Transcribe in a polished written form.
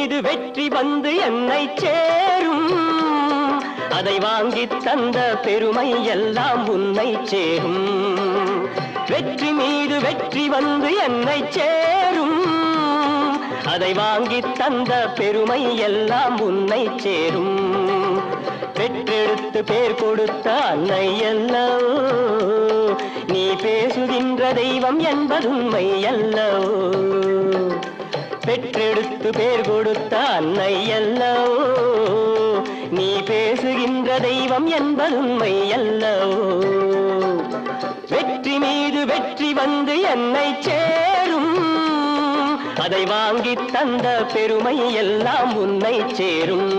மீது வெற்றி வந்து என்னை சேரும் அதை வாங்கி தந்த பெருமை எல்லாம் உன்னை சேரும் வெற்றி மீது வெற்றி வந்து என்னை சேரும் அதை வாங்கி தந்த பெருமை எல்லாம் உன்னை சேரும் பெற்றெடுத்து பேர் கொடுத்த அன்னை அல்லவோ நீ பேசுகின்ற தெய்வம் என்பதுண்மை அல்லவோ பெற்றெடுத்து பேர் கொடுத்த அன்னை அல்லவோ நீ பேசுகின்ற தெய்வம் என்பதுண்மை அல்லவோ வெற்றி மீது வெற்றி வந்து என்னை சேரும் அதை வாங்கி தந்த பெருமை எல்லாம் உன்னை சேரும்